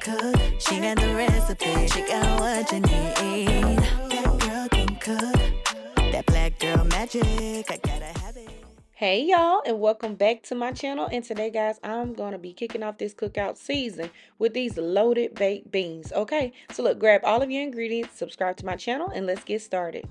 cook. She got the recipe. She got what you need. That girl can cook. That black girl magic. I gotta have it. Hey y'all, and welcome back to my channel. And today, guys, I'm gonna be kicking off this cookout season with these loaded baked beans. Okay, so look, grab all of your ingredients, subscribe to my channel, and let's get started.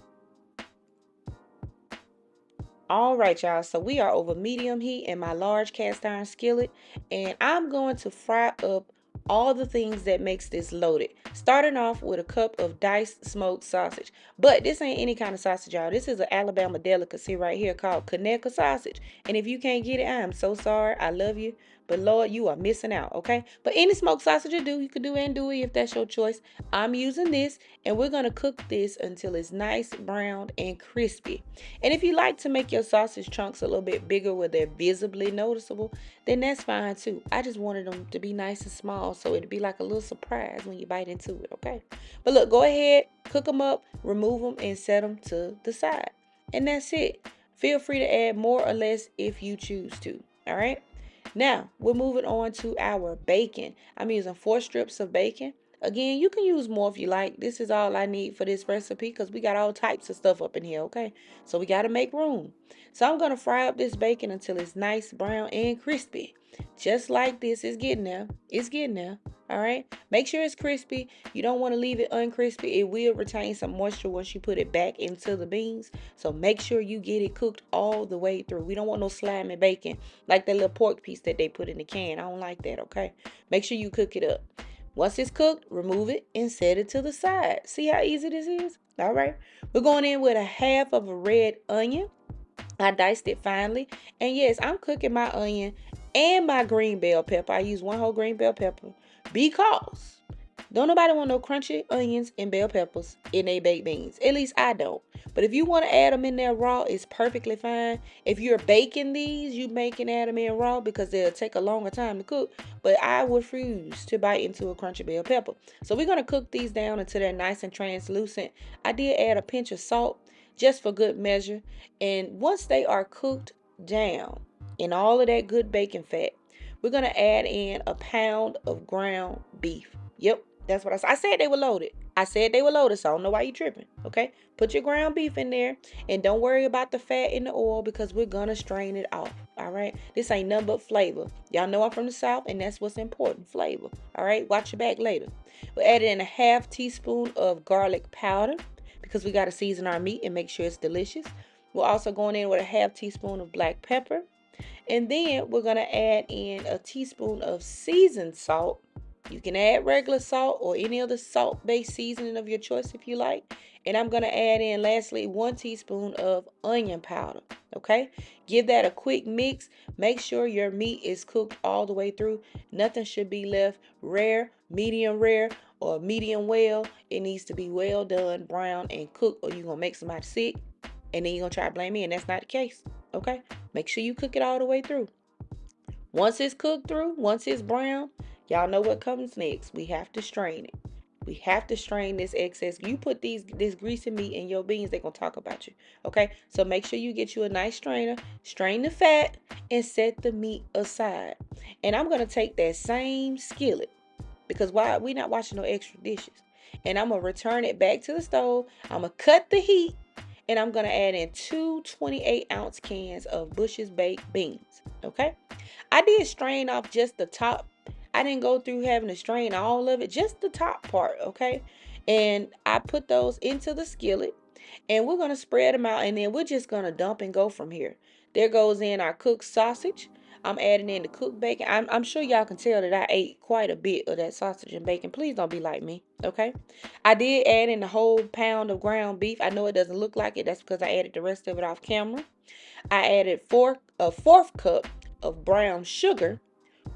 All right, y'all, so we are over medium heat in my large cast iron skillet, and I'm going to fry up all the things that makes this loaded, starting off with a cup of diced smoked sausage. But this ain't any kind of sausage, y'all. This is an Alabama delicacy right here called Conecuh sausage, and if you can't get it, I am so sorry. I love you, but Lord, you are missing out. Okay, but any smoked sausage you could do andouille if that's your choice. I'm using this, and we're gonna cook this until it's nice, browned, and crispy. And if you like to make your sausage chunks a little bit bigger where they're visibly noticeable, then that's fine too. I just wanted them to be nice and small so it'd be like a little surprise when you bite into it, okay? But look, go ahead, cook them up, remove them, and set them to the side. And that's it. Feel free to add more or less if you choose to, all right? Now, we're moving on to our bacon. I'm using 4 strips of bacon. Again, you can use more if you like. This is all I need for this recipe because we got all types of stuff up in here, okay? So we got to make room. So I'm going to fry up this bacon until it's nice, brown, and crispy. Just like this. It's getting there. It's getting there. All right? Make sure it's crispy. You don't want to leave it uncrispy. It will retain some moisture once you put it back into the beans. So make sure you get it cooked all the way through. We don't want no slimy bacon like that little pork piece that they put in the can. I don't like that, okay? Make sure you cook it up. Once it's cooked, remove it and set it to the side. See how easy this is? All right. We're going in with a half of a red onion. I diced it finely. And yes, I'm cooking my onion and my green bell pepper. I use 1 whole green bell pepper because don't nobody want no crunchy onions and bell peppers in their baked beans. At least I don't. But if you want to add them in there raw, it's perfectly fine. If you're baking these, you can add them in raw because they'll take a longer time to cook. But I would refuse to bite into a crunchy bell pepper. So we're going to cook these down until they're nice and translucent. I did add a pinch of salt just for good measure. And once they are cooked down in all of that good bacon fat, we're going to add in a pound of ground beef. Yep. That's what I said. I said they were loaded. I said they were loaded, so I don't know why you tripping. Okay? Put your ground beef in there and don't worry about the fat in the oil because we're gonna strain it off. All right? This ain't nothing but flavor. Y'all know I'm from the South and that's what's important, flavor. All right? Watch your back later. We'll add in a half teaspoon of garlic powder because we gotta season our meat and make sure it's delicious. We're also going in with a half teaspoon of black pepper. And then we're gonna add in a teaspoon of seasoned salt. You can add regular salt or any other salt-based seasoning of your choice if you like. And I'm going to add in, lastly, 1 teaspoon of onion powder. Okay? Give that a quick mix. Make sure your meat is cooked all the way through. Nothing should be left rare, or medium well. It needs to be well done, brown, and cooked, or you're going to make somebody sick. And then you're going to try to blame me, and that's not the case. Okay? Make sure you cook it all the way through. Once it's cooked through, once it's brown, y'all know what comes next. We have to strain it. We have to strain this excess. You put this greasy meat in your beans, they're going to talk about you. Okay? So make sure you get you a nice strainer. Strain the fat and set the meat aside. And I'm going to take that same skillet because why we not washing no extra dishes. And I'm going to return it back to the stove. I'm going to cut the heat. And I'm going to add in 2 28-ounce cans of Bush's baked beans. Okay? I did strain off just the top. I didn't go through having to strain all of it, just the top part, okay? And I put those into the skillet, and we're going to spread them out, and then we're just going to dump and go from here. There goes in our cooked sausage. I'm adding in the cooked bacon. I'm sure y'all can tell that I ate quite a bit of that sausage and bacon. Please don't be like me, okay? I did add in the whole pound of ground beef. I know it doesn't look like it. That's because I added the rest of it off camera. I added a 4th cup of brown sugar,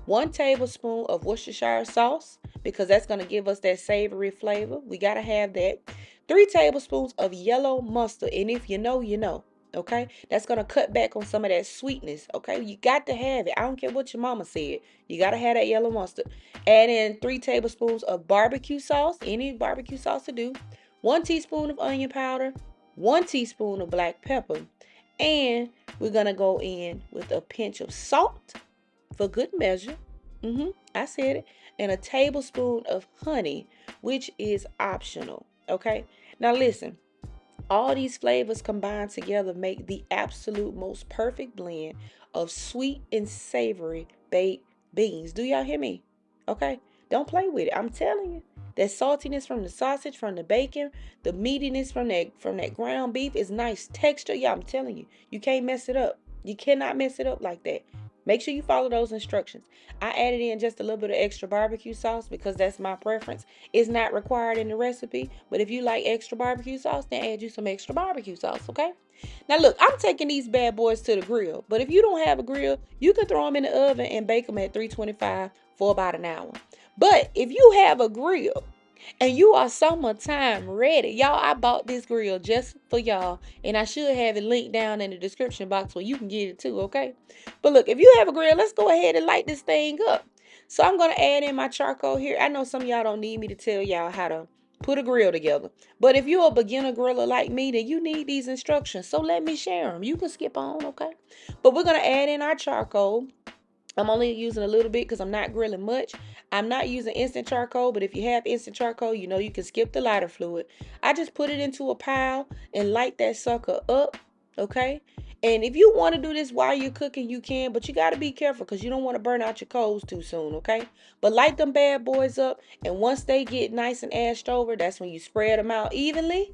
1 tablespoon of Worcestershire sauce because that's going to give us that savory flavor. We got to have that. 3 tablespoons of yellow mustard. And if you know, you know. Okay? That's going to cut back on some of that sweetness. Okay? You got to have it. I don't care what your mama said. You got to have that yellow mustard. Add in 3 tablespoons of barbecue sauce. Any barbecue sauce to do. 1 teaspoon of onion powder. 1 teaspoon of black pepper. And we're going to go in with a pinch of salt for good measure. I said it. And a tablespoon of honey, which is optional. Okay. Now listen. All these flavors combined together make the absolute most perfect blend of sweet and savory baked beans. Do y'all hear me? Okay? Don't play with it. I'm telling you. That saltiness from the sausage, from the bacon, the meatiness from that ground beef is nice texture. Yeah, I'm telling you. You can't mess it up. You cannot mess it up like that. Make sure you follow those instructions. I added in just a little bit of extra barbecue sauce because that's my preference. It's not required in the recipe, but if you like extra barbecue sauce, then add you some extra barbecue sauce, okay? Now look, I'm taking these bad boys to the grill, but if you don't have a grill, you can throw them in the oven and bake them at 325 for about an hour. But if you have a grill and you are summertime ready, y'all, I bought this grill just for y'all, and I should have it linked down in the description box where you can get it too, okay? But look, if you have a grill, let's go ahead and light this thing up. So I'm going to add in my charcoal here. I know some of y'all don't need me to tell y'all how to put a grill together. But if you're a beginner griller like me, then you need these instructions. So let me share them. You can skip on, okay? But we're going to add in our charcoal. I'm only using a little bit because I'm not grilling much. I'm not using instant charcoal, but if you have instant charcoal, you know you can skip the lighter fluid. I just put it into a pile and light that sucker up, okay? And if you want to do this while you're cooking, you can, but you got to be careful because you don't want to burn out your coals too soon, okay? But light them bad boys up, and once they get nice and ashed over, that's when you spread them out evenly,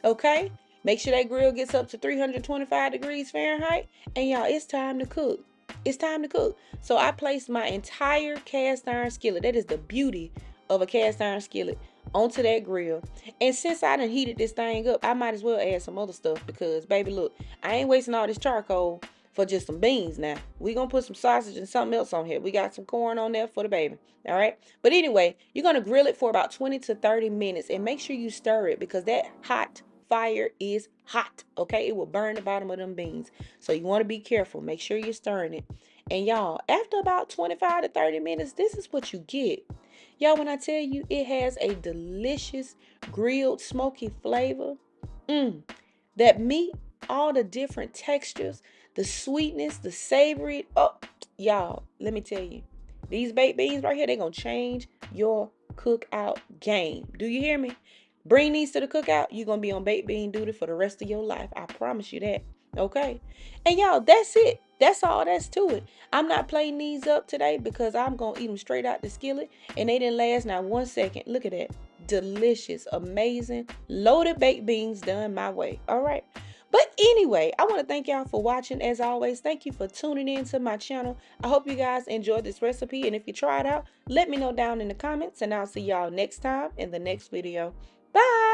okay? Make sure that grill gets up to 325 degrees Fahrenheit, and y'all, it's time to cook. It's time to cook. So I placed my entire cast iron skillet. That is the beauty of a cast iron skillet onto that grill. And since I done heated this thing up, I might as well add some other stuff because, baby, look, I ain't wasting all this charcoal for just some beans now. We gonna put some sausage and something else on here. We got some corn on there for the baby. All right. But anyway, you're gonna grill it for about 20 to 30 minutes and make sure you stir it because that hot fire is hot. Okay, it will burn the bottom of them beans. So you want to be careful. Make sure you're stirring it. And y'all, after about 25 to 30 minutes, this is what you get. Y'all, when I tell you it has a delicious grilled smoky flavor. That meat, all the different textures, the sweetness, the savory. Oh, y'all, let me tell you. These baked beans right here, they're going to change your cookout game. Do you hear me? Bring these to the cookout. You're going to be on baked bean duty for the rest of your life. I promise you that. Okay? And y'all, that's it. That's all that's to it. I'm not plating these up today because I'm going to eat them straight out the skillet. And they didn't last not 1 second. Look at that. Delicious, amazing, loaded baked beans done my way. All right? But anyway, I want to thank y'all for watching. As always, thank you for tuning in to my channel. I hope you guys enjoyed this recipe. And if you try it out, let me know down in the comments. And I'll see y'all next time in the next video. Bye.